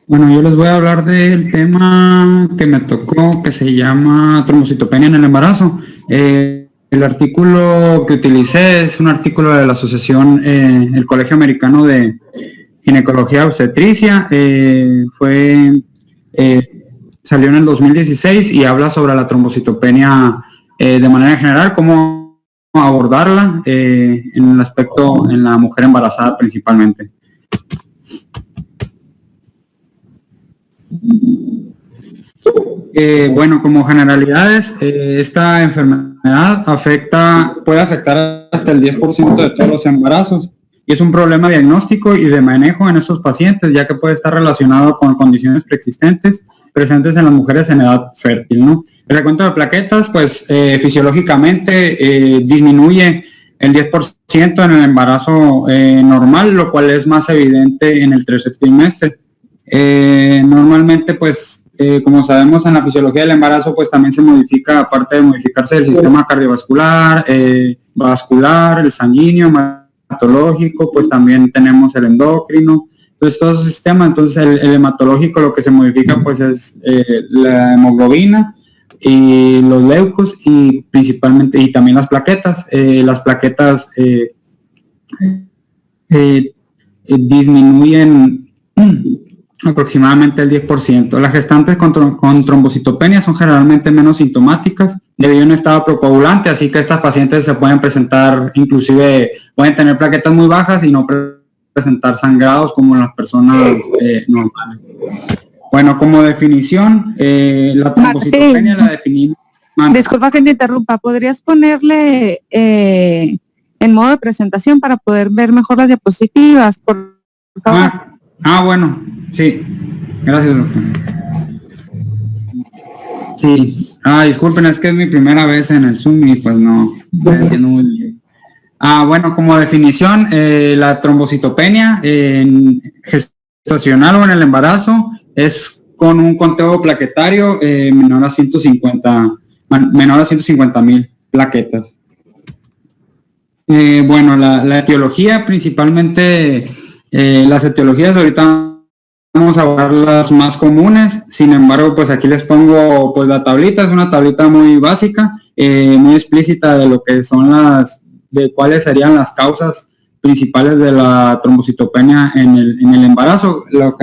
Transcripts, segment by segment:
Bueno, yo les voy a hablar del tema que me tocó, que se llama trombocitopenia en el embarazo. El artículo que utilicé es un artículo de la asociación, el Colegio Americano de Ginecología y Obstetricia. Salió en el 2016 y habla sobre la trombocitopenia de manera general, cómo abordarla en el aspecto en la mujer embarazada principalmente. Bueno, como generalidades, esta enfermedad puede afectar hasta el 10% de todos los embarazos y es un problema diagnóstico y de manejo en estos pacientes, ya que puede estar relacionado con condiciones preexistentes presentes en las mujeres en edad fértil, ¿no? El recuento de plaquetas, pues fisiológicamente disminuye el 10% en el embarazo normal, lo cual es más evidente en el tercer trimestre. Normalmente, pues, como sabemos, en la fisiología del embarazo, pues también se modifica, aparte de modificarse el sistema cardiovascular, vascular, el sanguíneo, hematológico, pues también tenemos el endocrino, entonces todo ese sistema. Entonces el hematológico, lo que se modifica pues es la hemoglobina y los leucos y principalmente, y también las plaquetas. Las plaquetas disminuyen aproximadamente el 10%. Las gestantes con trombocitopenia son generalmente menos sintomáticas debido a un estado procoagulante, así que estas pacientes se pueden presentar, inclusive pueden tener plaquetas muy bajas y no presentar sangrados como las personas normales. Bueno, como definición, la trombocitopenia la definimos... Disculpa que te interrumpa, ¿podrías ponerle en modo de presentación para poder ver mejor las diapositivas, por favor? Bueno, sí, gracias, doctor. Sí, disculpen, es que es mi primera vez en el Zoom y pues no entiendo muy bien. Bueno, como definición, la trombocitopenia gestacional o en el embarazo es con un conteo plaquetario menor a 150,000 plaquetas. Bueno, la etiología, principalmente las etiologías, ahorita vamos a ver las más comunes. Sin embargo, pues aquí les pongo pues la tablita, es una tablita muy básica, muy explícita de lo que son de cuáles serían las causas principales de la trombocitopenia en el embarazo. Lo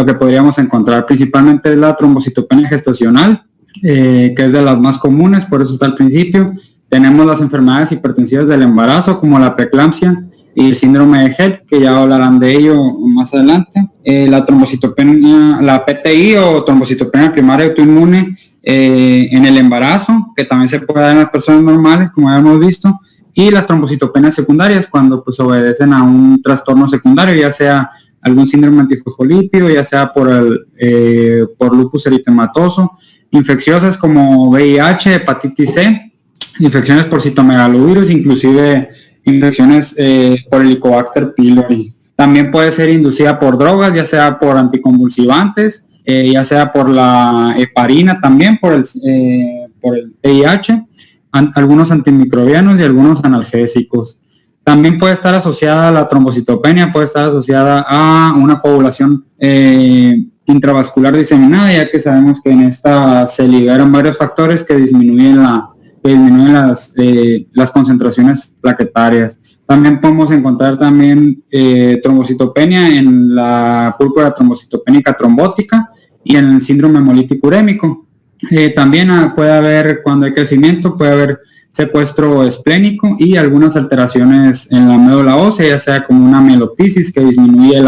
que podríamos encontrar principalmente es la trombocitopenia gestacional, que es de las más comunes, por eso está al principio. Tenemos las enfermedades hipertensivas del embarazo, como la preeclampsia y el síndrome de HELLP, que ya hablarán de ello más adelante. La trombocitopenia, la PTI o trombocitopenia primaria autoinmune en el embarazo, que también se puede dar en las personas normales, como ya hemos visto, y las trombocitopenias secundarias, cuando pues obedecen a un trastorno secundario, ya sea algún síndrome antifosfolípido, ya sea por lupus eritematoso, infecciosas como VIH, hepatitis C, infecciones por citomegalovirus, inclusive infecciones por Helicobacter pylori. También puede ser inducida por drogas, ya sea por anticonvulsivantes, ya sea por la heparina, también por el VIH, algunos antimicrobianos y algunos analgésicos. También puede estar asociada a la trombocitopenia, puede estar asociada a una coagulación intravascular diseminada, ya que sabemos que en esta se liberan varios factores que disminuyen las concentraciones plaquetarias. También podemos encontrar trombocitopenia en la púrpura trombocitopénica trombótica y en el síndrome hemolítico urémico. También puede haber, cuando hay crecimiento, puede haber secuestro esplénico y algunas alteraciones en la médula ósea, ya sea como una mieloptisis que disminuye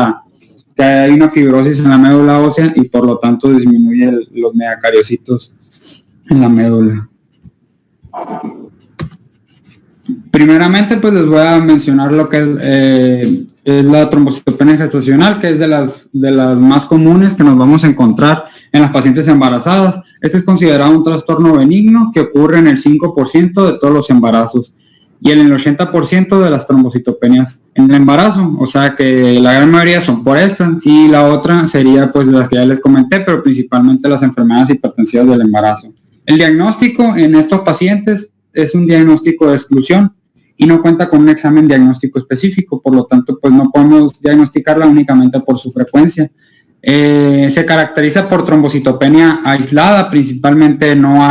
que hay una fibrosis en la médula ósea y por lo tanto disminuye los megacariocitos en la médula. Primeramente, pues les voy a mencionar lo que es la trombocitopenia gestacional, que es de las más comunes que nos vamos a encontrar en las pacientes embarazadas. Este es considerado un trastorno benigno que ocurre en el 5% de todos los embarazos y en el 80% de las trombocitopenias en el embarazo, o sea que la gran mayoría son por esta, y la otra sería pues las que ya les comenté, pero principalmente las enfermedades hipertensivas del embarazo. El diagnóstico en estos pacientes es un diagnóstico de exclusión y no cuenta con un examen diagnóstico específico, por lo tanto pues no podemos diagnosticarla únicamente por su frecuencia. Se caracteriza por trombocitopenia aislada, principalmente no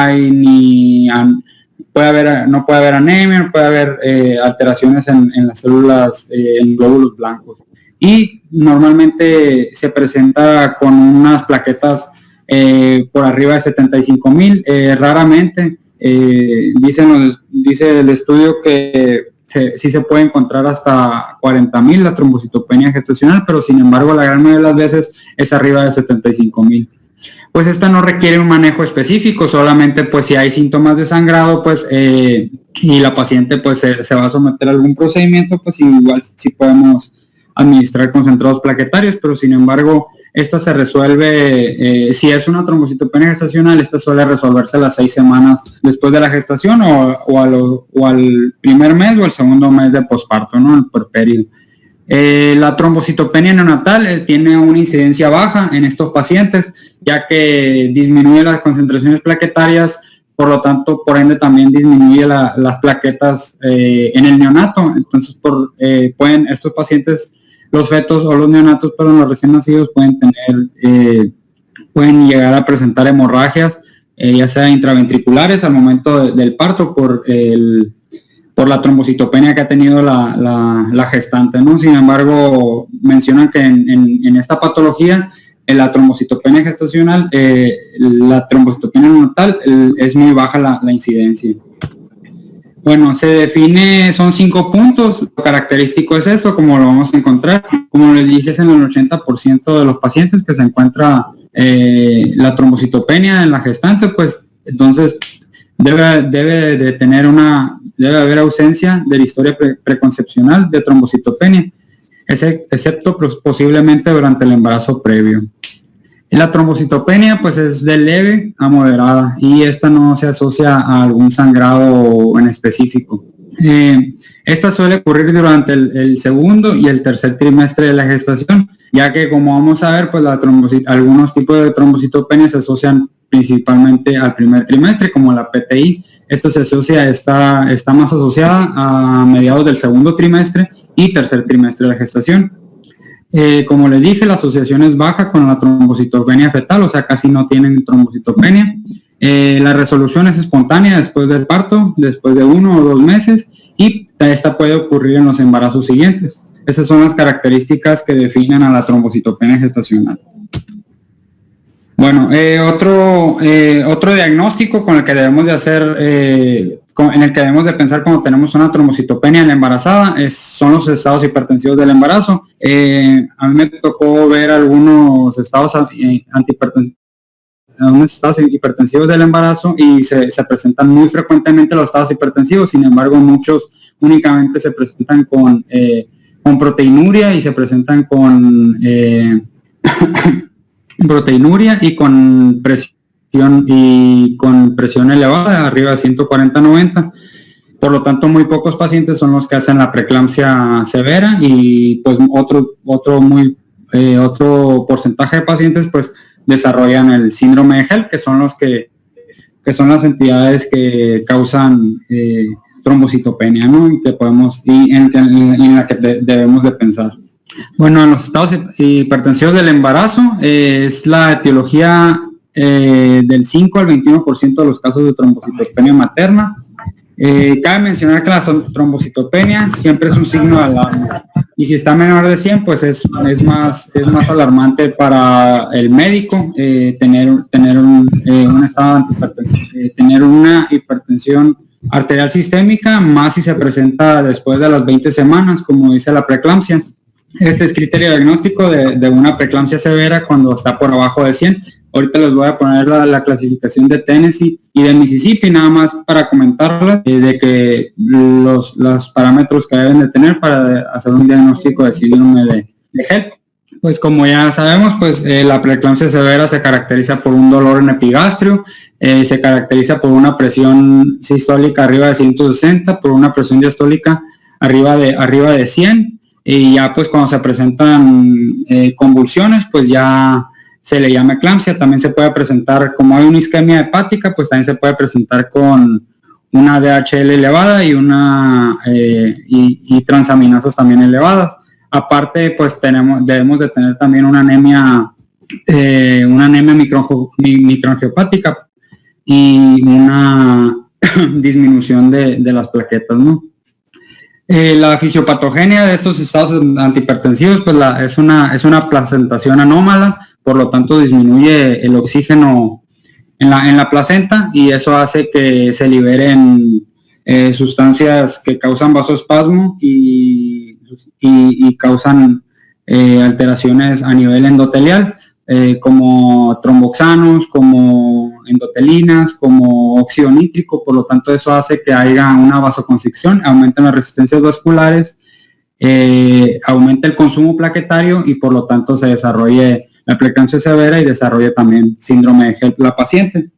puede haber anemia, no puede haber alteraciones en las células, en glóbulos blancos, y normalmente se presenta con unas plaquetas por arriba de 75,000, raramente. Dice el estudio que sí se puede encontrar hasta 40,000 la trombocitopenia gestacional, pero sin embargo la gran mayoría de las veces es arriba de 75,000. Pues esta no requiere un manejo específico, solamente pues si hay síntomas de sangrado, pues y la paciente pues se va a someter a algún procedimiento, pues igual sí podemos administrar concentrados plaquetarios, pero sin embargo esta se resuelve, si es una trombocitopenia gestacional, esta suele resolverse a las 6 semanas después de la gestación o al primer mes o el segundo mes de posparto, ¿no? El puerperio. La trombocitopenia neonatal tiene una incidencia baja en estos pacientes, ya que disminuye las concentraciones plaquetarias, por lo tanto, por ende también disminuye las plaquetas en el neonato. Entonces, estos pacientes, los fetos o los neonatos, los recién nacidos, pueden llegar a presentar hemorragias, ya sea intraventriculares al momento del parto por la trombocitopenia que ha tenido la gestante, ¿no? Sin embargo, mencionan que en esta patología, en la trombocitopenia gestacional, la trombocitopenia neonatal es muy baja la incidencia. Bueno, se define, son 5 puntos. Lo característico es esto, como lo vamos a encontrar. Como les dije, es en el 80% de los pacientes que se encuentra la trombocitopenia en la gestante, pues entonces debe haber ausencia de la historia preconcepcional de trombocitopenia, excepto posiblemente durante el embarazo previo. La trombocitopenia pues es de leve a moderada y esta no se asocia a algún sangrado en específico. Esta suele ocurrir durante el segundo y el tercer trimestre de la gestación ya que como vamos a ver, pues algunos tipos de trombocitopenia se asocian principalmente al primer trimestre, como la PTI. Esto se asocia, está más asociada a mediados del segundo trimestre y tercer trimestre de la gestación. Como les dije, la asociación es baja con la trombocitopenia fetal, o sea, casi no tienen trombocitopenia. La resolución es espontánea después del parto, después de 1 o 2 meses, y esta puede ocurrir en los embarazos siguientes. Esas son las características que definen a la trombocitopenia gestacional. Bueno, otro diagnóstico con el que debemos de hacer, en el que debemos de pensar cuando tenemos una trombocitopenia en la embarazada son los estados hipertensivos del embarazo. A mí me tocó ver algunos estados hipertensivos del embarazo y se presentan muy frecuentemente los estados hipertensivos. Sin embargo, muchos únicamente se presentan con proteinuria y se presentan con proteinuria y con presión elevada, arriba de 140-90. Por lo tanto, muy pocos pacientes son los que hacen la preeclampsia severa, y pues otro porcentaje de pacientes pues desarrollan el síndrome de HELLP, que son son las entidades que causan trombocitopenia, ¿no? Y en la que debemos de pensar. Bueno, en los estados hipertensivos del embarazo es la etiología del 5 al 21% de los casos de trombocitopenia materna. Cabe mencionar que la trombocitopenia siempre es un signo de alarma, y si está menor de 100, pues es más alarmante para el médico tener una hipertensión arterial sistémica, más si se presenta después de las 20 semanas, como dice la preeclampsia. Este es criterio diagnóstico de una preeclampsia severa cuando está por abajo de 100. Ahorita les voy a poner la clasificación de Tennessee y de Mississippi, nada más para comentarles de que los parámetros que deben de tener para hacer un diagnóstico de síndrome de HELLP. Pues como ya sabemos, pues la preeclampsia severa se caracteriza por un dolor en epigastrio, se caracteriza por una presión sistólica arriba de 160, por una presión diastólica arriba de 100, y ya pues cuando se presentan convulsiones, pues ya se le llama eclampsia. También se puede presentar, como hay una isquemia hepática, pues también se puede presentar con una DHL elevada y y transaminasas también elevadas. Aparte, pues debemos de tener también una anemia microangiopática y una disminución de las plaquetas, ¿no? La fisiopatogenia de estos estados antihipertensivos, pues es una placentación anómala, por lo tanto disminuye el oxígeno en la placenta, y eso hace que se liberen sustancias que causan vasoespasmo y causan alteraciones a nivel endotelial, como tromboxanos, como endotelinas, como óxido nítrico. Por lo tanto, eso hace que haya una vasoconstricción, aumentan las resistencias vasculares, aumenta el consumo plaquetario, y por lo tanto se desarrolle la preeclampsia severa y desarrolla también síndrome de HELLP la paciente.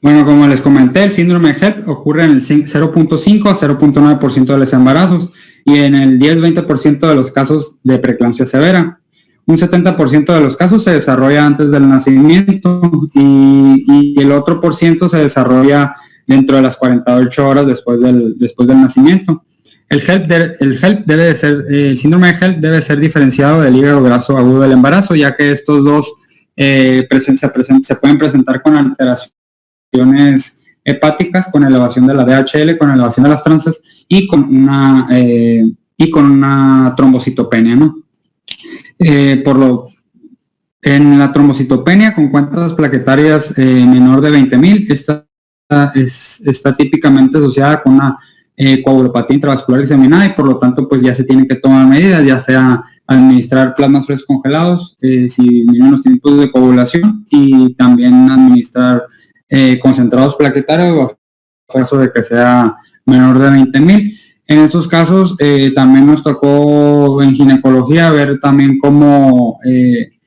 Bueno, como les comenté, el síndrome de HELLP ocurre en el 0.5 a 0.9% de los embarazos y en el 10-20% de los casos de preeclampsia severa. Un 70% de los casos se desarrolla antes del nacimiento y el otro por ciento se desarrolla dentro de las 48 horas después del nacimiento. El síndrome de HELLP debe ser diferenciado del hígado graso agudo del embarazo, ya que estos dos se pueden presentar con alteraciones hepáticas, con elevación de la DHL, con elevación de las transas y con una trombocitopenia, ¿no? En la trombocitopenia con cuentas plaquetarias menor de 20,000, está típicamente asociada con una coagulopatía intravascular diseminada, y por lo tanto pues ya se tienen que tomar medidas, ya sea administrar plasmas frescos congelados si disminuyen los tiempos de coagulación, y también administrar concentrados plaquetarios en caso de que sea menor de 20,000. En estos casos también nos tocó en ginecología ver también cómo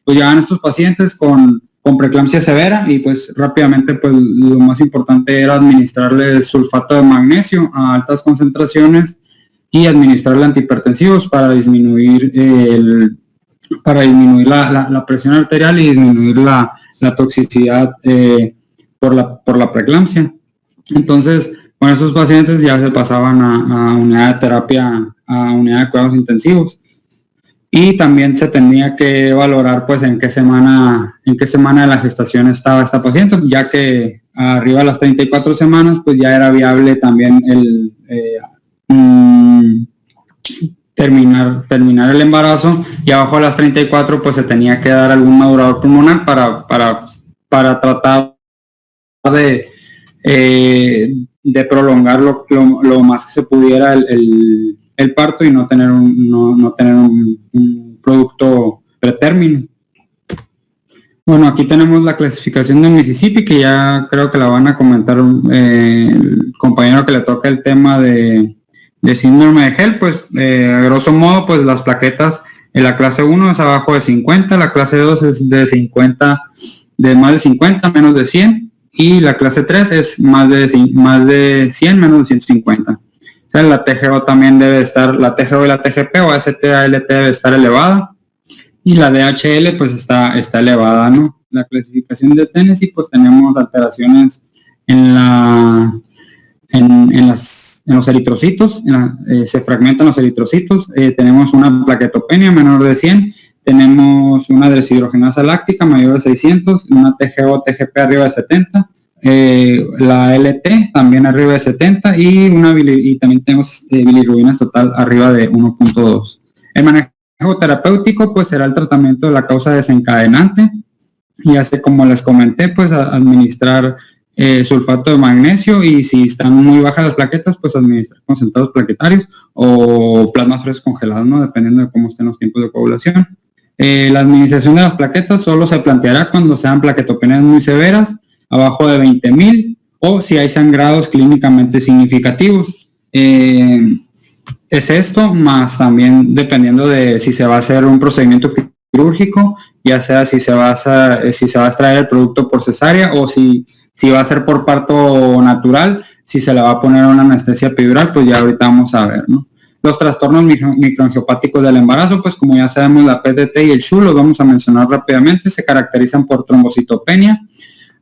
pues llevan estos pacientes con con preeclampsia severa, y pues rápidamente pues lo más importante era administrarle sulfato de magnesio a altas concentraciones y administrarle antihipertensivos para disminuir la presión arterial y disminuir la toxicidad por la preeclampsia. Entonces, con esos pacientes ya se pasaban a unidad de terapia, a unidad de cuidados intensivos. Y también se tenía que valorar pues en qué semana de la gestación estaba esta paciente, ya que arriba de las 34 semanas pues ya era viable también el terminar el embarazo, y abajo de las 34 pues se tenía que dar algún madurador pulmonar para tratar de prolongar lo más que se pudiera el parto y no tener un producto pretérmino. Bueno, aquí tenemos la clasificación de Mississippi, que ya creo que la van a comentar el compañero que le toca el tema de síndrome de Hell. Pues a grosso modo, pues las plaquetas en la clase 1 es abajo de 50, la clase 2 es de más de 50, menos de 100, y la clase 3 es más de 100, menos de 150. O sea, la TGO también debe estar, la TGO y la TGP o AST-ALT debe estar elevada, y la DHL pues está elevada, ¿no? La clasificación de Tennessee, pues tenemos alteraciones en los eritrocitos, se fragmentan los eritrocitos, tenemos una plaquetopenia menor de 100, tenemos una deshidrogenasa láctica mayor de 600, una TGO-TGP arriba de 70, la LT también arriba de 70, y también tenemos bilirrubinas total arriba de 1.2. El manejo terapéutico pues será el tratamiento de la causa desencadenante, y así como les comenté, pues administrar sulfato de magnesio, y si están muy bajas las plaquetas, pues administrar concentrados plaquetarios o plasmas frescos congelados, ¿no? Dependiendo de cómo estén los tiempos de coagulación. La administración de las plaquetas solo se planteará cuando sean plaquetopenias muy severas, abajo de 20,000, o si hay sangrados clínicamente significativos. Es esto, más también dependiendo de si se va a hacer un procedimiento quirúrgico, ya sea si se va a extraer el producto por cesárea, o si va a ser por parto natural, si se le va a poner una anestesia epidural, pues ya ahorita vamos a ver, ¿no? Los trastornos microangiopáticos del embarazo, pues como ya sabemos, la PTT y el SHU, los vamos a mencionar rápidamente, se caracterizan por trombocitopenia,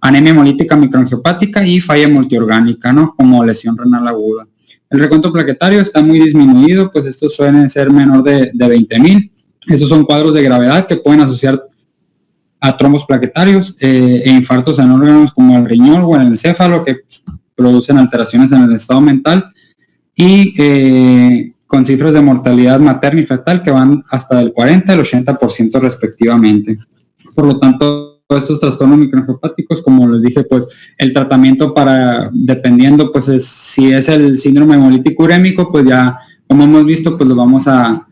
anemia hemolítica microangiopática y falla multiorgánica, ¿no? Como lesión renal aguda. El recuento plaquetario está muy disminuido, pues estos suelen ser menor de 20,000. Estos son cuadros de gravedad que pueden asociar a trombos plaquetarios e infartos en órganos como el riñón o en el encéfalo, que producen alteraciones en el estado mental, y con cifras de mortalidad materna y fetal que van hasta del 40 al 80% respectivamente. Por lo tanto, estos trastornos microangiopáticos, como les dije, pues el tratamiento dependiendo, pues si es el síndrome hemolítico urémico, pues ya, como hemos visto, pues nos vamos a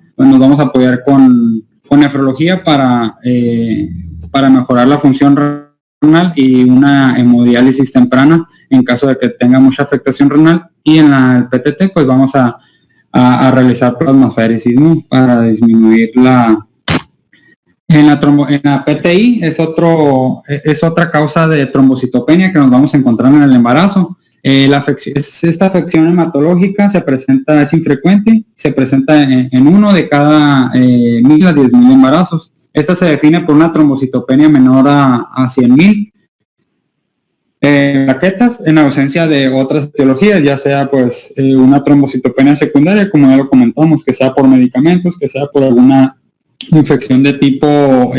apoyar con nefrología para mejorar la función renal y una hemodiálisis temprana en caso de que tenga mucha afectación renal, y en el PTT pues vamos a realizar plasmaféresis, ¿no? Para disminuir en la PTI es otra causa de trombocitopenia que nos vamos a encontrar en el embarazo. Esta afección hematológica es infrecuente, se presenta en uno de cada 1,000 a 10,000 embarazos. Esta se define por una trombocitopenia menor a 100,000 plaquetas en ausencia de otras etiologías, ya sea pues una trombocitopenia secundaria, como ya lo comentamos, que sea por medicamentos, que sea por alguna infección de tipo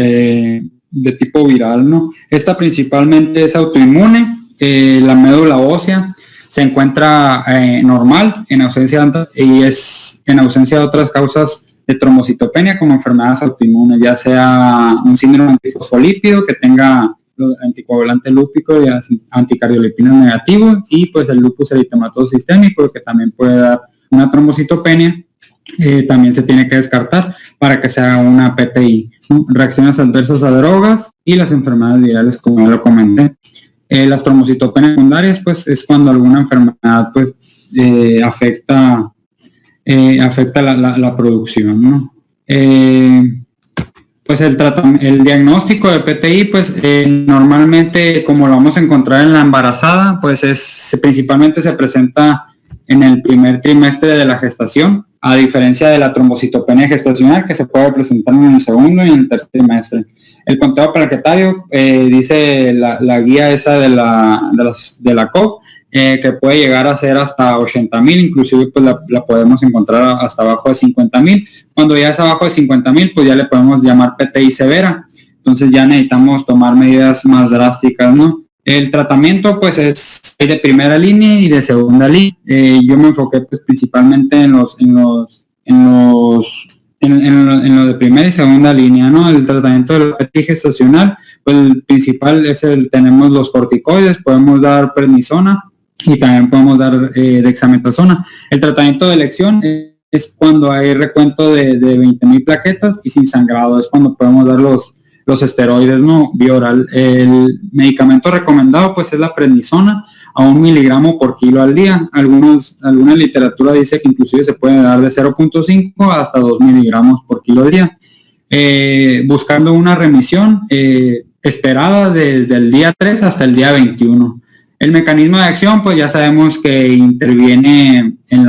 viral, ¿no? Esta principalmente es autoinmune. La médula ósea se encuentra normal en ausencia de otras causas de trombocitopenia, como enfermedades autoinmunes, ya sea un síndrome antifosfolípido que tenga anticoagulante lúpico y anticardiolipina negativo, y pues el lupus eritematoso sistémico, que también puede dar una trombocitopenia. También se tiene que descartar para que sea una PTI, ¿no? Reacciones adversas a drogas y las enfermedades virales, como ya lo comenté. Las trombocitopenias secundarias, pues es cuando alguna enfermedad pues afecta la producción, ¿no? Pues el diagnóstico de PTI, pues normalmente, como lo vamos a encontrar en la embarazada, pues principalmente se presenta en el primer trimestre de la gestación, a diferencia de la trombocitopenia gestacional, que se puede presentar en el segundo y en el tercer trimestre. El conteo plaquetario, dice la guía esa de la COP, que puede llegar a ser hasta 80,000, inclusive pues la podemos encontrar hasta abajo de 50,000. Cuando ya es abajo de 50,000, pues ya le podemos llamar PTI severa. Entonces ya necesitamos tomar medidas más drásticas, ¿no? El tratamiento pues es de primera línea y de segunda línea. Yo me enfoqué pues principalmente en los de primera y segunda línea, ¿no? El tratamiento de la PTI gestacional, pues el principal tenemos los corticoides, podemos dar prednisona y también podemos dar dexametasona. El tratamiento de elección es cuando hay recuento de 20,000 plaquetas y sin sangrado, es cuando podemos dar los esteroides, ¿no? Bioral. El medicamento recomendado pues es la prednisona a 1 miligramo por kilo al día. Alguna literatura dice que inclusive se puede dar de 0.5 hasta 2 miligramos por kilo al día. Buscando una remisión esperada desde el día 3 hasta el día 21. El mecanismo de acción, pues ya sabemos que interviene en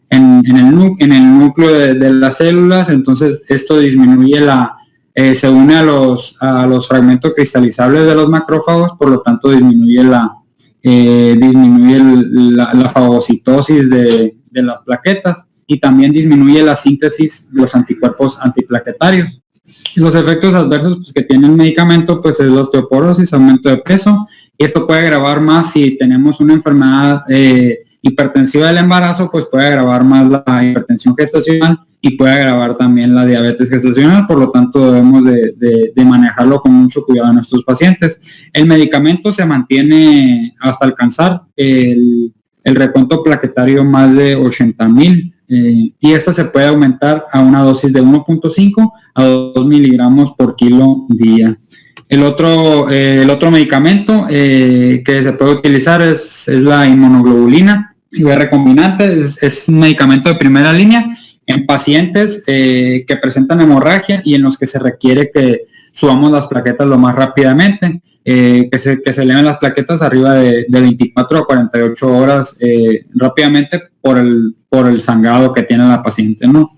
el núcleo de las células, entonces esto disminuye se une a los fragmentos cristalizables de los macrófagos, por lo tanto disminuye la fagocitosis de las plaquetas y también disminuye la síntesis de los anticuerpos antiplaquetarios. Los efectos adversos pues, que tiene el medicamento pues es la osteoporosis, aumento de peso, y esto puede agravar más si tenemos una enfermedad hipertensiva del embarazo, pues puede agravar más la hipertensión gestacional y puede agravar también la diabetes gestacional, por lo tanto debemos de manejarlo con mucho cuidado en nuestros pacientes. El medicamento se mantiene hasta alcanzar el recuento plaquetario más de 80,000 y esta se puede aumentar a una dosis de 1.5 a 2 miligramos por kilo día. El otro medicamento que se puede utilizar es la inmunoglobulina IB recombinante, es un medicamento de primera línea en pacientes que presentan hemorragia y en los que se requiere que subamos las plaquetas lo más rápidamente, que se eleven las plaquetas arriba de 24 a 48 horas rápidamente por el sangrado que tiene la paciente, ¿no?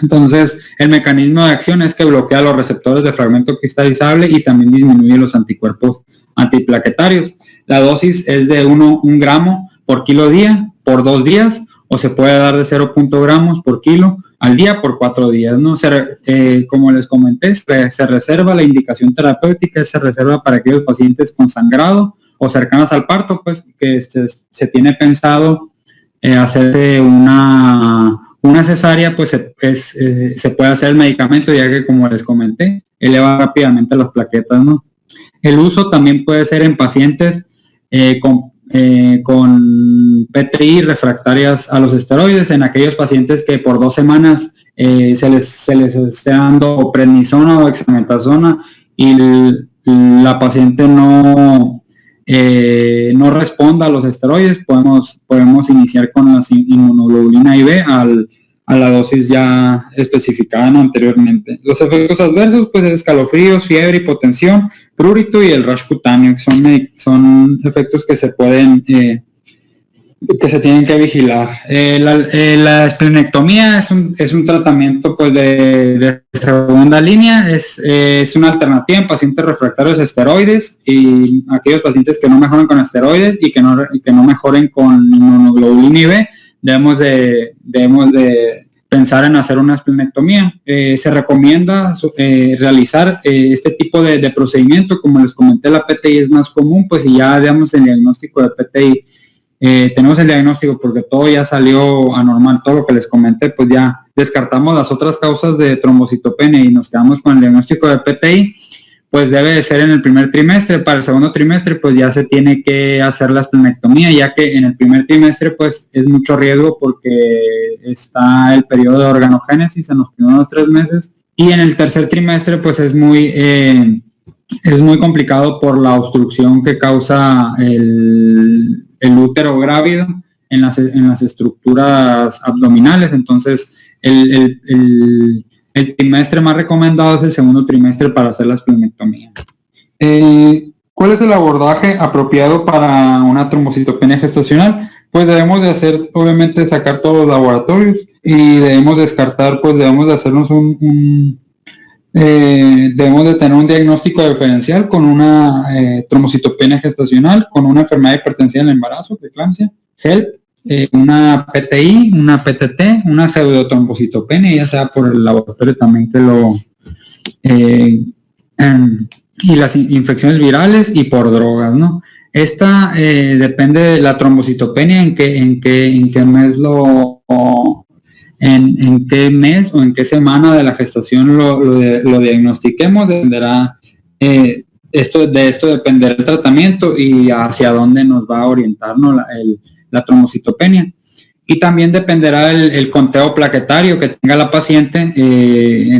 Entonces, el mecanismo de acción es que bloquea los receptores de fragmento cristalizable y también disminuye los anticuerpos antiplaquetarios. La dosis es de 1 gramo por kilo día por 2 días, o se puede dar de 0.0 gramos por kilo al día por 4 días, ¿no? Como les comenté, se reserva la indicación terapéutica, se reserva para aquellos pacientes con sangrado o cercanos al parto, pues que se tiene pensado hacerse una cesárea, pues se puede hacer el medicamento, ya que, como les comenté, eleva rápidamente las plaquetas, ¿no? El uso también puede ser en pacientes con PTI refractarias a los esteroides, en aquellos pacientes que por 2 semanas se les esté dando prednisona o dexametasona y la paciente no responda a los esteroides, podemos iniciar con la inmunoglobulina IB a la dosis ya especificada anteriormente. Los efectos adversos, pues escalofríos, fiebre, hipotensión, prurito y el rash cutáneo, que son efectos que se pueden que se tienen que vigilar. La esplenectomía es un tratamiento pues de segunda línea, es una alternativa en pacientes refractarios a esteroides y aquellos pacientes que no mejoran con esteroides y que no mejoren con inmunoglobulina IB, debemos de pensar en hacer una esplenectomía. Se recomienda realizar este tipo de procedimiento, como les comenté, la PTI es más común, pues si ya damos el diagnóstico de PTI, tenemos el diagnóstico porque todo ya salió anormal, todo lo que les comenté, pues ya descartamos las otras causas de trombocitopenia y nos quedamos con el diagnóstico de PTI, pues debe de ser en el primer trimestre. Para el segundo trimestre, pues ya se tiene que hacer la esplenectomía, ya que en el primer trimestre, pues es mucho riesgo porque está el periodo de organogénesis en los primeros 3 meses, y en el tercer trimestre, pues es muy complicado por la obstrucción que causa el útero grávido en las estructuras abdominales. Entonces, El trimestre más recomendado es el segundo trimestre para hacer la esplenectomía. ¿Cuál es el abordaje apropiado para una trombocitopenia gestacional? Pues debemos de hacer, obviamente, sacar todos los laboratorios y debemos descartar, pues debemos de hacernos debemos de tener un diagnóstico diferencial con una trombocitopenia gestacional, con una enfermedad hipertensiva en el embarazo, preeclampsia, HELP, una PTI, una PTT, una pseudotrombocitopenia, ya sea por el laboratorio también que lo... y las infecciones virales y por drogas, ¿no? Esta depende de la trombocitopenia, en qué mes en qué mes o en qué semana de la gestación lo diagnostiquemos, dependerá, de esto dependerá el tratamiento y hacia dónde nos va a orientar, ¿no? la trombocitopenia. Y también dependerá el conteo plaquetario que tenga la paciente,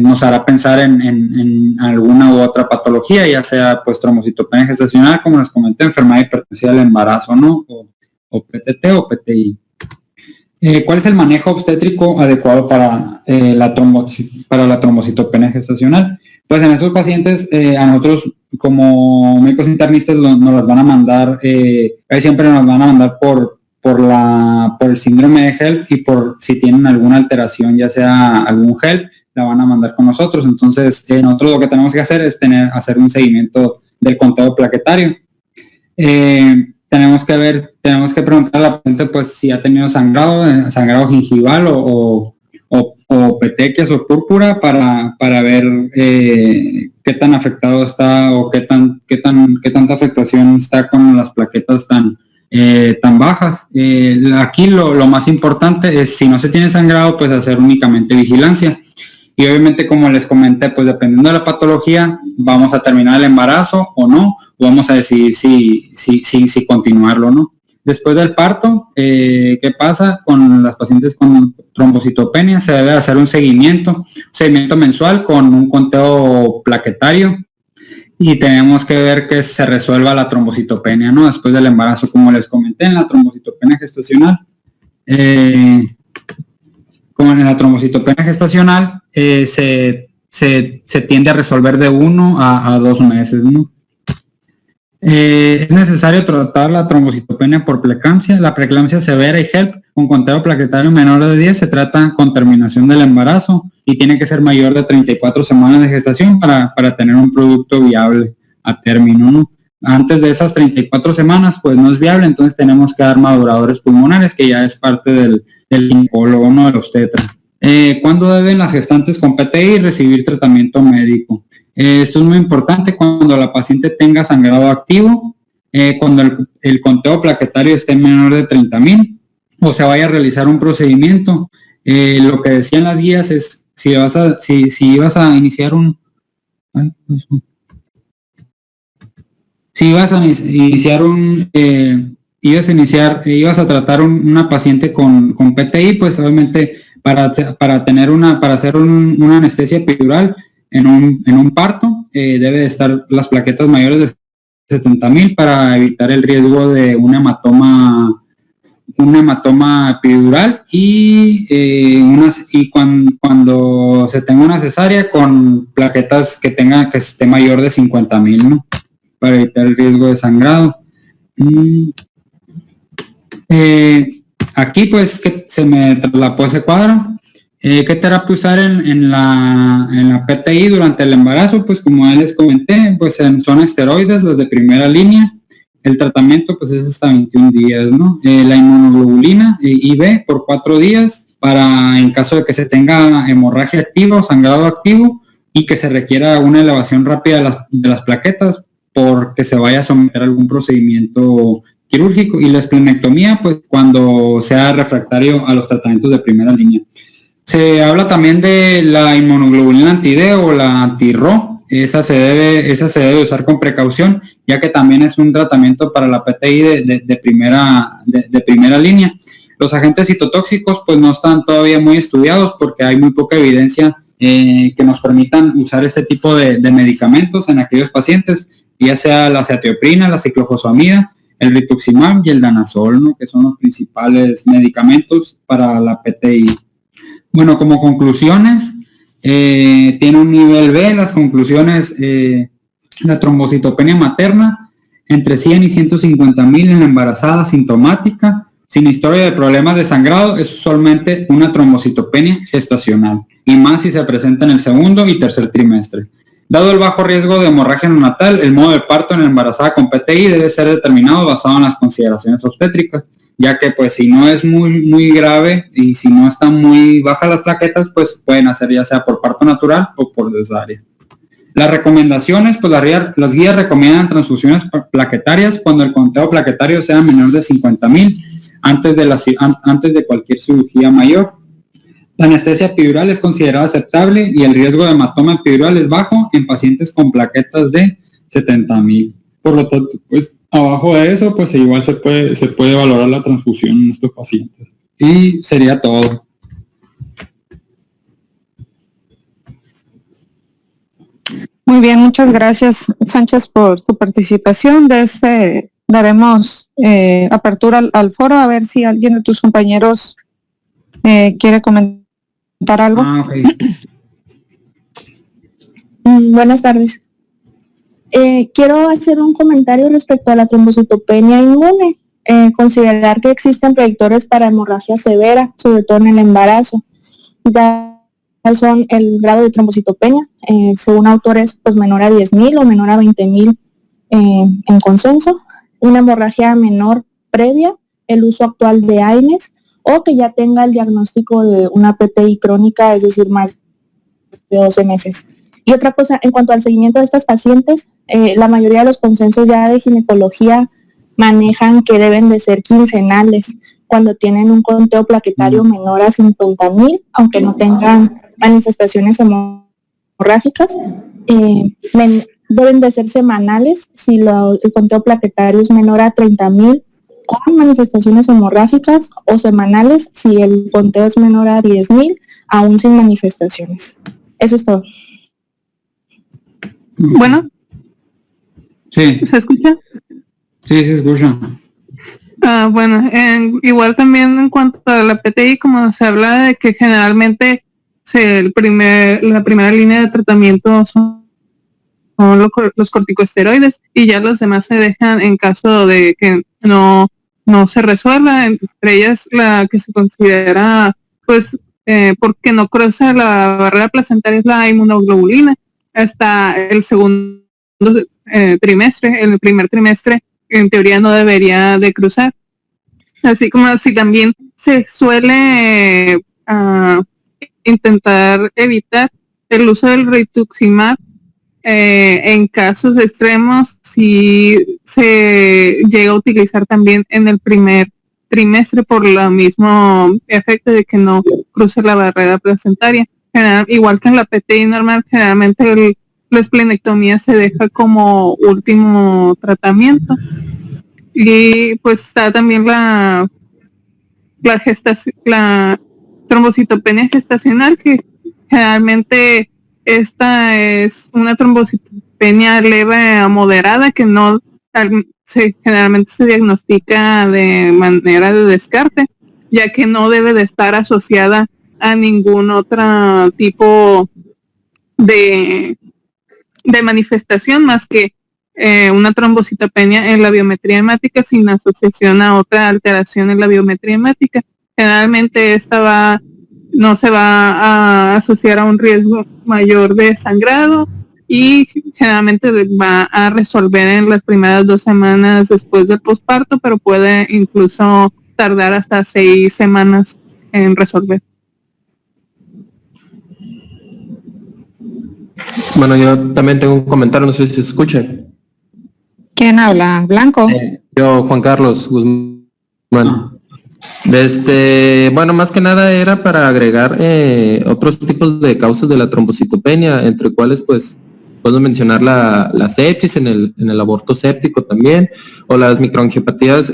nos hará pensar en alguna u otra patología, ya sea pues trombocitopenia gestacional, como les comenté, enfermedad hipertensiva del embarazo, ¿no? O PTT o PTI. ¿Cuál es el manejo obstétrico adecuado para la trombocitopenia gestacional? Pues en estos pacientes, a nosotros como médicos internistas nos las van a mandar, siempre nos van a mandar por el síndrome de HELP y por si tienen alguna alteración, ya sea algún HELP, la van a mandar con nosotros. Entonces, nosotros lo que tenemos que hacer es hacer un seguimiento del conteo plaquetario. Tenemos que preguntar a la paciente pues si ha tenido sangrado gingival o petequias o púrpura para ver qué tan afectado está o qué tanta afectación está con las plaquetas tan bajas. Aquí lo más importante es, si no se tiene sangrado, pues hacer únicamente vigilancia. Y obviamente, como les comenté, pues dependiendo de la patología, vamos a terminar el embarazo o no, o vamos a decidir si continuarlo o no. Después del parto, ¿qué pasa con las pacientes con trombocitopenia? Se debe hacer un seguimiento mensual con un conteo plaquetario. Y tenemos que ver que se resuelva la trombocitopenia, ¿no? Después del embarazo, como les comenté, en la trombocitopenia gestacional, se tiende a resolver de 1 a 2 meses, ¿no? Es necesario tratar la trombocitopenia por preeclampsia. La preeclampsia severa y HELP con conteo plaquetario menor de 10 se trata con terminación del embarazo y tiene que ser mayor de 34 semanas de gestación para tener un producto viable a término, ¿no? Antes de esas 34 semanas, pues no es viable, entonces tenemos que dar maduradores pulmonares, que ya es parte del ginecólogo, ¿no? Del obstetra. ¿Cuándo deben las gestantes con PTI recibir tratamiento médico? Esto es muy importante cuando la paciente tenga sangrado activo, cuando el conteo plaquetario esté menor de 30,000 o se vaya a realizar un procedimiento. Lo que decían las guías es si ibas a iniciar ibas a tratar una paciente con PTI, pues obviamente para hacer una anestesia epidural en un parto, debe de estar las plaquetas mayores de 70,000 para evitar el riesgo de un hematoma epidural y cuando se tenga una cesárea con plaquetas que esté mayor de 50,000, ¿no? Para evitar el riesgo de sangrado. Aquí pues que se me traslapó ese cuadro. ¿Qué terapia usar en la PTI durante el embarazo? Pues como ya les comenté, pues son esteroides, los de primera línea. El tratamiento pues es hasta 21 días, ¿no? La inmunoglobulina IV por 4 días en caso de que se tenga hemorragia activa o sangrado activo y que se requiera una elevación rápida de las plaquetas porque se vaya a someter a algún procedimiento quirúrgico. Y la esplenectomía pues cuando sea refractario a los tratamientos de primera línea. Se habla también de la inmunoglobulina anti-D o la anti-RO. Esa se debe usar con precaución, ya que también es un tratamiento para la PTI de primera línea. Los agentes citotóxicos pues no están todavía muy estudiados porque hay muy poca evidencia que nos permitan usar este tipo de medicamentos en aquellos pacientes, ya sea la cetioprina, la ciclofosfamida, el rituximab y el danazol, ¿no? Que son los principales medicamentos para la PTI. Bueno, como conclusiones, Tiene un nivel B. Las conclusiones, la trombocitopenia materna, entre 100 y 150,000 en la embarazada asintomática, sin historia de problemas de sangrado, es usualmente una trombocitopenia gestacional, y más si se presenta en el segundo y tercer trimestre. Dado el bajo riesgo de hemorragia neonatal, el modo de parto en la embarazada con PTI debe ser determinado basado en las consideraciones obstétricas, ya que pues si no es muy grave y si no están muy bajas las plaquetas, pues pueden hacer ya sea por parto natural o por cesárea. Las recomendaciones, pues las guías recomiendan transfusiones plaquetarias cuando el conteo plaquetario sea menor de 50,000 antes de cualquier cirugía mayor. La anestesia epidural es considerada aceptable y el riesgo de hematoma epidural es bajo en pacientes con plaquetas de 70,000. Por lo tanto, pues abajo de eso, pues igual se puede valorar la transfusión en estos pacientes. Y sería todo. Muy bien, muchas gracias, Sánchez, por tu participación. Daremos apertura al foro a ver si alguien de tus compañeros quiere comentar algo. Okay. Buenas tardes. Quiero hacer un comentario respecto a la trombocitopenia inmune. Considerar que existen predictores para hemorragia severa, sobre todo en el embarazo. Son el grado de trombocitopenia, según autores, pues menor a 10,000 o menor a 20,000 en consenso. Una hemorragia menor previa, el uso actual de AINES, o que ya tenga el diagnóstico de una PTI crónica, es decir, más de 12 meses. Y otra cosa, en cuanto al seguimiento de estas pacientes, la mayoría de los consensos ya de ginecología manejan que deben de ser quincenales cuando tienen un conteo plaquetario menor a 50,000, aunque no tengan manifestaciones hemorrágicas. Deben de ser semanales si el conteo plaquetario es menor a 30,000 con manifestaciones hemorrágicas, o semanales si el conteo es menor a 10,000 aún sin manifestaciones. Eso es todo. Bueno. Sí. ¿Se escucha? Sí, se escucha. Bueno, igual también en cuanto a la PTI, como se habla de que generalmente la primera línea de tratamiento son los corticosteroides, y ya los demás se dejan en caso de que no se resuelva. Entre ellas la que se considera pues porque no cruza la barrera placentaria es la inmunoglobulina hasta el segundo trimestre. En el primer trimestre en teoría no debería de cruzar, así como si también se suele intentar evitar el uso del rituximab en casos extremos si se llega a utilizar también en el primer trimestre por el mismo efecto de que no cruce la barrera placentaria. Igual que en la PTI normal, generalmente la esplenectomía se deja como último tratamiento. Y pues está también la trombocitopenia gestacional, que generalmente esta es una trombocitopenia leve a moderada que generalmente se diagnostica de manera de descarte, ya que no debe de estar asociada a ningún otro tipo de manifestación más que una trombocitopenia en la biometría hemática sin asociación a otra alteración en la biometría hemática. Generalmente esta no se va a asociar a un riesgo mayor de sangrado y generalmente va a resolver en las primeras 2 semanas después del posparto, pero puede incluso tardar hasta 6 semanas en resolver. Bueno, yo también tengo un comentario, no sé si se escucha. ¿Quién habla? ¿Blanco? Yo, Juan Carlos Guzmán. Bueno, más que nada era para agregar otros tipos de causas de la trombocitopenia, entre cuales pues puedo mencionar la sepsis en el aborto séptico también, o las microangiopatías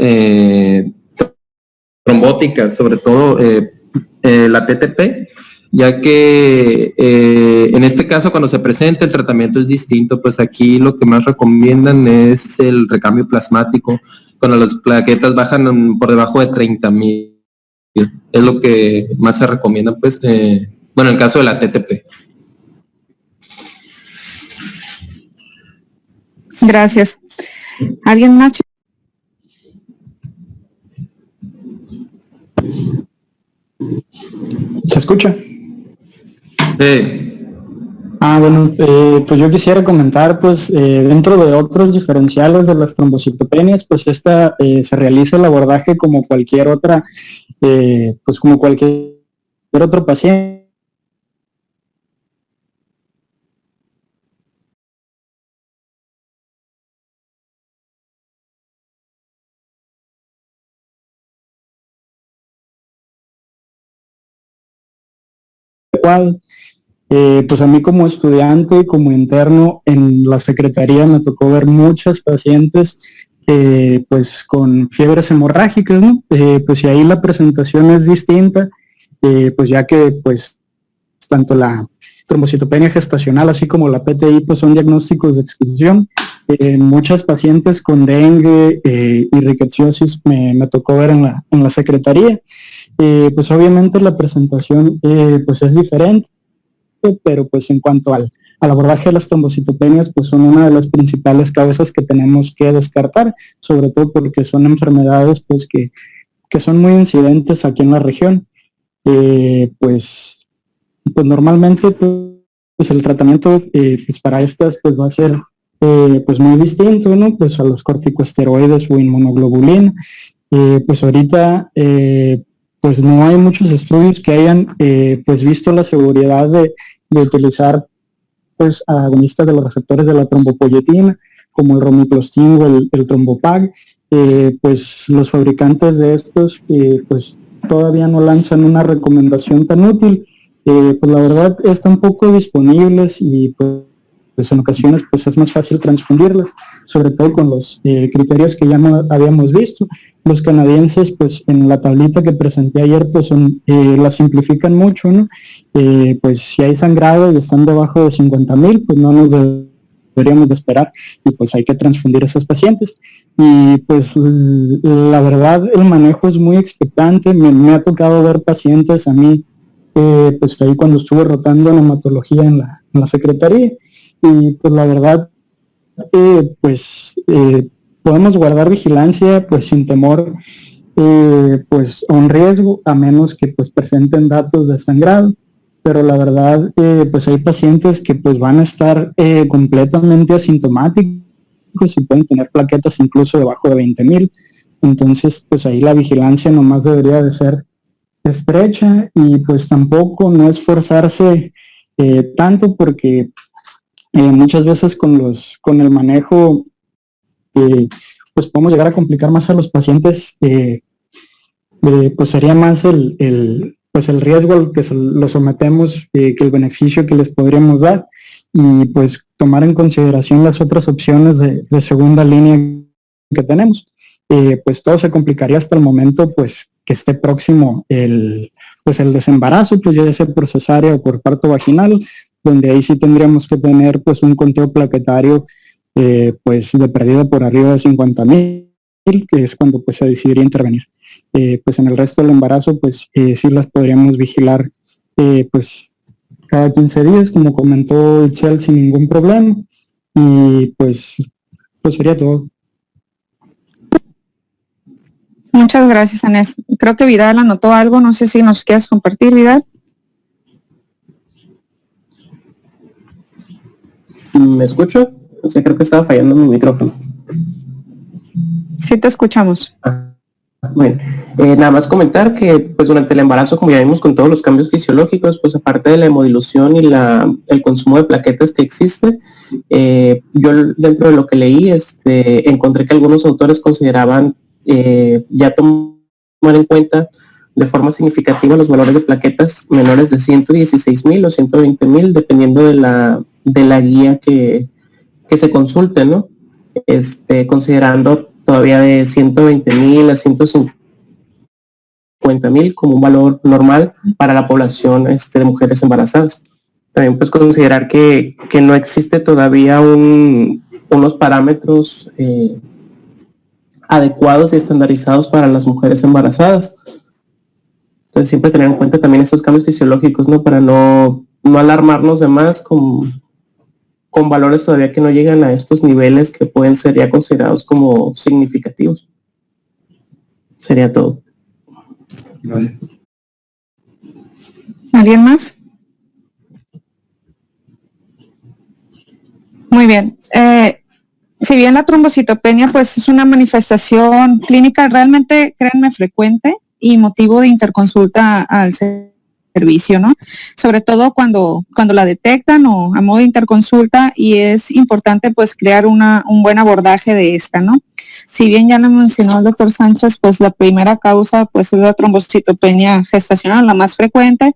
trombóticas, sobre todo la TTP, ya que en este caso cuando se presenta el tratamiento es distinto. Pues aquí lo que más recomiendan es el recambio plasmático cuando las plaquetas bajan por debajo de 30,000, es lo que más se recomienda, pues en el caso de la TTP. Gracias. ¿Alguien más? ¿Se escucha? Bueno, pues yo quisiera comentar, pues dentro de otros diferenciales de las trombocitopenias, pues esta se realiza el abordaje como cualquier otra, pues como cualquier otro paciente. Pues a mí como estudiante y como interno en la secretaría me tocó ver muchas pacientes pues con fiebres hemorrágicas, ¿no? Pues y ahí la presentación es distinta, pues ya que pues tanto la trombocitopenia gestacional así como la PTI pues son diagnósticos de exclusión. Muchas pacientes con dengue y ricketsiosis me tocó ver en la secretaría. Pues obviamente la presentación pues es diferente, pero pues en cuanto al abordaje de las trombocitopenias, pues son una de las principales causas que tenemos que descartar, sobre todo porque son enfermedades pues que son muy incidentes aquí en la región. Pues normalmente pues el tratamiento pues para estas pues va a ser pues muy distinto, ¿no? Pues a los corticosteroides o inmunoglobulina. Pues ahorita pues no hay muchos estudios que hayan pues visto la seguridad de utilizar pues agonistas de los receptores de la trombopoyetina, como el romiplastin o el trombopag. Pues los fabricantes de estos pues todavía no lanzan una recomendación tan útil. Pues la verdad están poco disponibles y pues en ocasiones pues es más fácil transfundirlas, sobre todo con los criterios que ya no habíamos visto. Los canadienses, pues en la tablita que presenté ayer, pues la simplifican mucho, ¿no? Pues si hay sangrado y están debajo de 50,000, pues no nos deberíamos de esperar y pues hay que transfundir a esos pacientes. Y pues la verdad el manejo es muy expectante. Me ha tocado ver pacientes a mí, pues ahí cuando estuve rotando en hematología en la secretaría, y pues la verdad, pues podemos guardar vigilancia pues sin temor pues a un riesgo, a menos que pues presenten datos de sangrado, pero la verdad pues hay pacientes que pues van a estar completamente asintomáticos y pueden tener plaquetas incluso debajo de 20,000. Entonces pues ahí la vigilancia nomás debería de ser estrecha y pues tampoco no esforzarse tanto, porque muchas veces con el manejo pues podemos llegar a complicar más a los pacientes. Pues sería más pues el riesgo al que lo sometemos que el beneficio que les podríamos dar, y pues tomar en consideración las otras opciones de segunda línea que tenemos. Pues todo se complicaría hasta el momento pues que esté próximo el desembarazo, pues ya sea por cesárea o por parto vaginal, donde ahí sí tendríamos que tener pues un conteo plaquetario pues de pérdida por arriba de 50,000, que es cuando pues se decidiría intervenir. Pues en el resto del embarazo pues sí las podríamos vigilar pues cada 15 días, como comentó Itzel, sin ningún problema, y pues sería todo. Muchas gracias, Anés. Creo que Vidal anotó algo, no sé si nos quieres compartir, Vidal. ¿Me escucho? O sea, creo que estaba fallando mi micrófono. Sí, te escuchamos. Bueno, nada más comentar que pues durante el embarazo, como ya vimos con todos los cambios fisiológicos, pues aparte de la hemodilución y el consumo de plaquetas que existe, yo dentro de lo que leí encontré que algunos autores consideraban ya tomar en cuenta de forma significativa los valores de plaquetas menores de 116,000 o 20,000, dependiendo de la guía que se consulte, ¿no? Considerando todavía de 120,000 a 150,000 como un valor normal para la población de mujeres embarazadas. También pues considerar que no existe todavía unos parámetros adecuados y estandarizados para las mujeres embarazadas. Entonces siempre tener en cuenta también estos cambios fisiológicos, ¿no? Para no alarmarnos de más con con valores todavía que no llegan a estos niveles que pueden ser ya considerados como significativos. Sería todo. Gracias. ¿Alguien más? Muy bien. Si bien la trombocitopenia pues es una manifestación clínica realmente, créanme, frecuente y motivo de interconsulta al servicio, ¿no? Sobre todo cuando la detectan o a modo de interconsulta, y es importante pues crear un buen abordaje de esta, ¿no? Si bien ya lo mencionó el doctor Sánchez, pues la primera causa pues es la trombocitopenia gestacional, la más frecuente,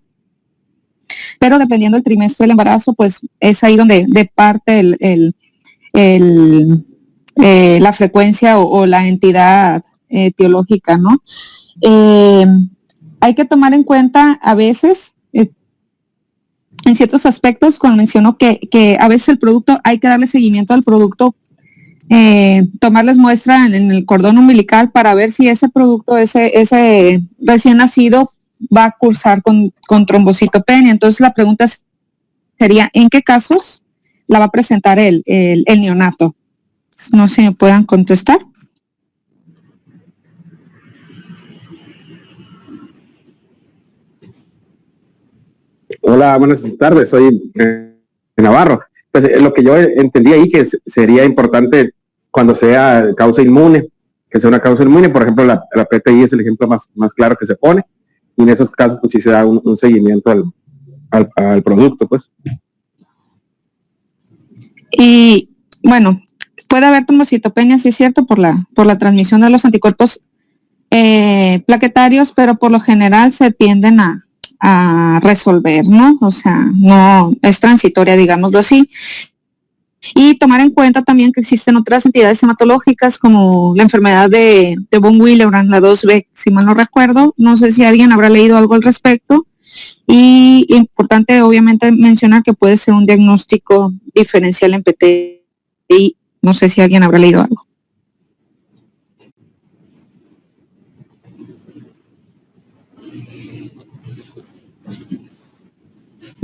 pero dependiendo del trimestre del embarazo, pues es ahí donde parte la frecuencia o la entidad etiológica, ¿no? Hay que tomar en cuenta a veces, en ciertos aspectos, como mencionó, que a veces el producto, hay que darle seguimiento al producto, tomarles muestra en el cordón umbilical para ver si ese producto, ese recién nacido, va a cursar con trombocitopenia. Entonces la pregunta sería, ¿en qué casos la va a presentar el neonato? No sé si me puedan contestar. Hola, buenas tardes, soy Navarro. Pues lo que yo entendí ahí que sería importante cuando sea causa inmune, que sea una causa inmune, por ejemplo la PTI es el ejemplo más claro que se pone, y en esos casos pues sí se da un seguimiento al producto, pues. Y bueno, puede haber trombocitopenia, sí es cierto, por la transmisión de los anticuerpos plaquetarios, pero por lo general se tienden a resolver, ¿no? O sea, no es transitoria, digámoslo así. Y tomar en cuenta también que existen otras entidades hematológicas como la enfermedad de von Willebrand, la 2B, si mal no recuerdo. No sé si alguien habrá leído algo al respecto. Y importante, obviamente, mencionar que puede ser un diagnóstico diferencial en PTI. No sé si alguien habrá leído algo.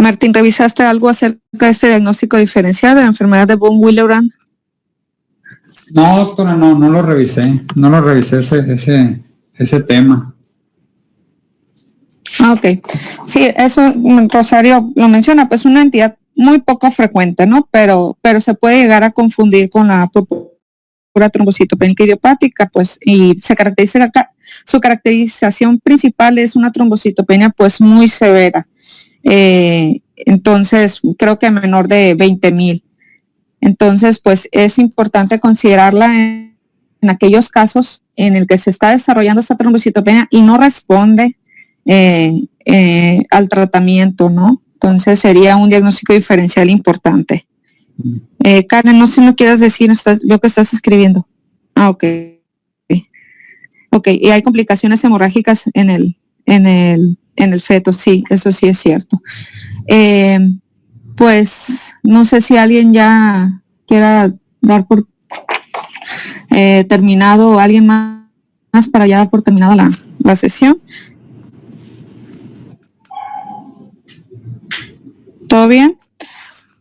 Martín, ¿revisaste algo acerca de este diagnóstico diferencial de la enfermedad de von Willebrand? No, doctora, no lo revisé. No lo revisé ese tema. Ok. Sí, eso Rosario lo menciona, pues una entidad muy poco frecuente, ¿no? Pero se puede llegar a confundir con la pura trombocitopénica idiopática, pues, y su caracterización principal es una trombocitopenia, pues, muy severa. Entonces, creo que menor de 20,000. Entonces, pues, es importante considerarla en aquellos casos en el que se está desarrollando esta trombocitopenia y no responde al tratamiento, ¿no? Entonces sería un diagnóstico diferencial importante. Karen, no sé si me quieres decir, veo que estás escribiendo. Ah, ok. Ok, y hay complicaciones hemorrágicas en el feto, sí, eso sí es cierto. Pues no sé si alguien ya quiera dar por terminado, o alguien más para ya dar por terminada la sesión. ¿Todo bien?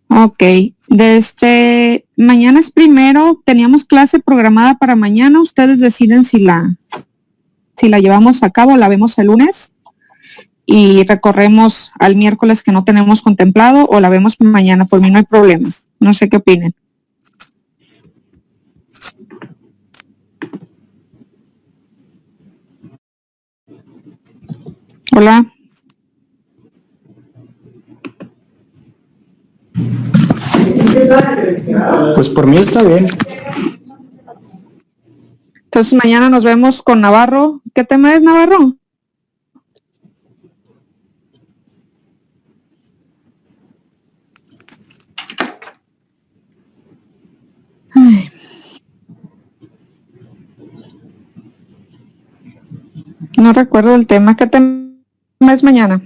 Ok. Desde mañana es primero, teníamos clase programada para mañana. Ustedes deciden si la llevamos a cabo, la vemos el lunes y recorremos al miércoles que no tenemos contemplado, o la vemos mañana. Por mí no hay problema. No sé qué opinen. Hola. Pues por mí está bien. Entonces mañana nos vemos con Navarro. ¿Qué tema es, Navarro? Ay. No recuerdo el tema. ¿Qué tema es mañana?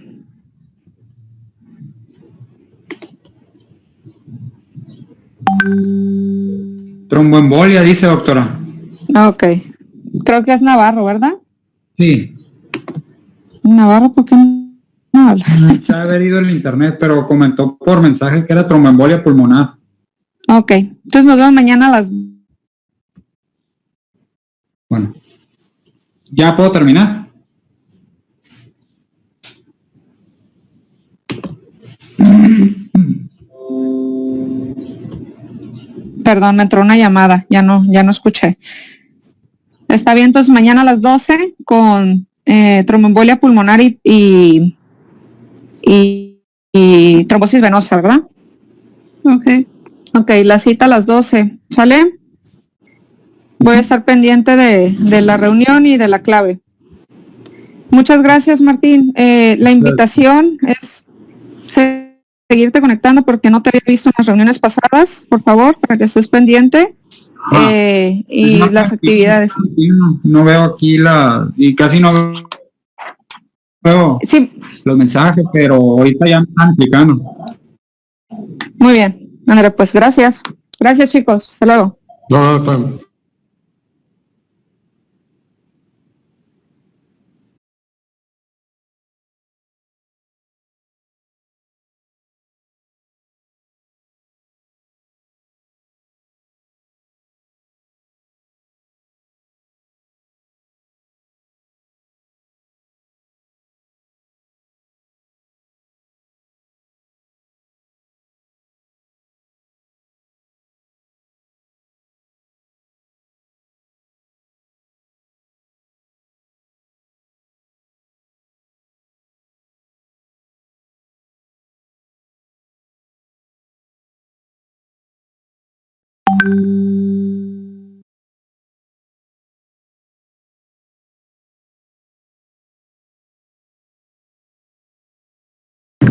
Tromboembolia, dice, doctora. Ok. Creo que es Navarro, ¿verdad? Sí. Navarro, ¿por qué no habla? Se ha haber ido el internet, pero comentó por mensaje que era tromboembolia pulmonar. Ok, entonces nos vemos mañana a las... Bueno, ¿ya puedo terminar? Perdón, me entró una llamada, ya no escuché. Está bien, entonces mañana a las 12 con tromboembolia pulmonar y trombosis venosa, ¿verdad? Ok. Ok, la cita a las 12, ¿sale? Voy a estar pendiente de la reunión y de la clave. Muchas gracias, Martín. La invitación es seguirte conectando porque no te había visto en las reuniones pasadas, por favor, para que estés pendiente. Y No, las actividades. No veo aquí y casi no veo Sí, los mensajes, pero ahorita ya me están explicando. muy bien. André, pues gracias. Gracias, chicos. Hasta luego. No, no,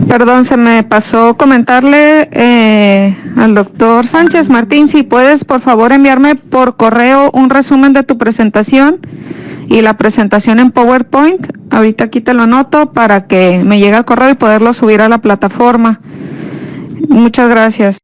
Perdón, se me pasó comentarle al doctor Sánchez. Martín, si puedes, por favor, enviarme por correo un resumen de tu presentación y la presentación en PowerPoint. Ahorita aquí te lo anoto para que me llegue al correo y poderlo subir a la plataforma. Muchas gracias.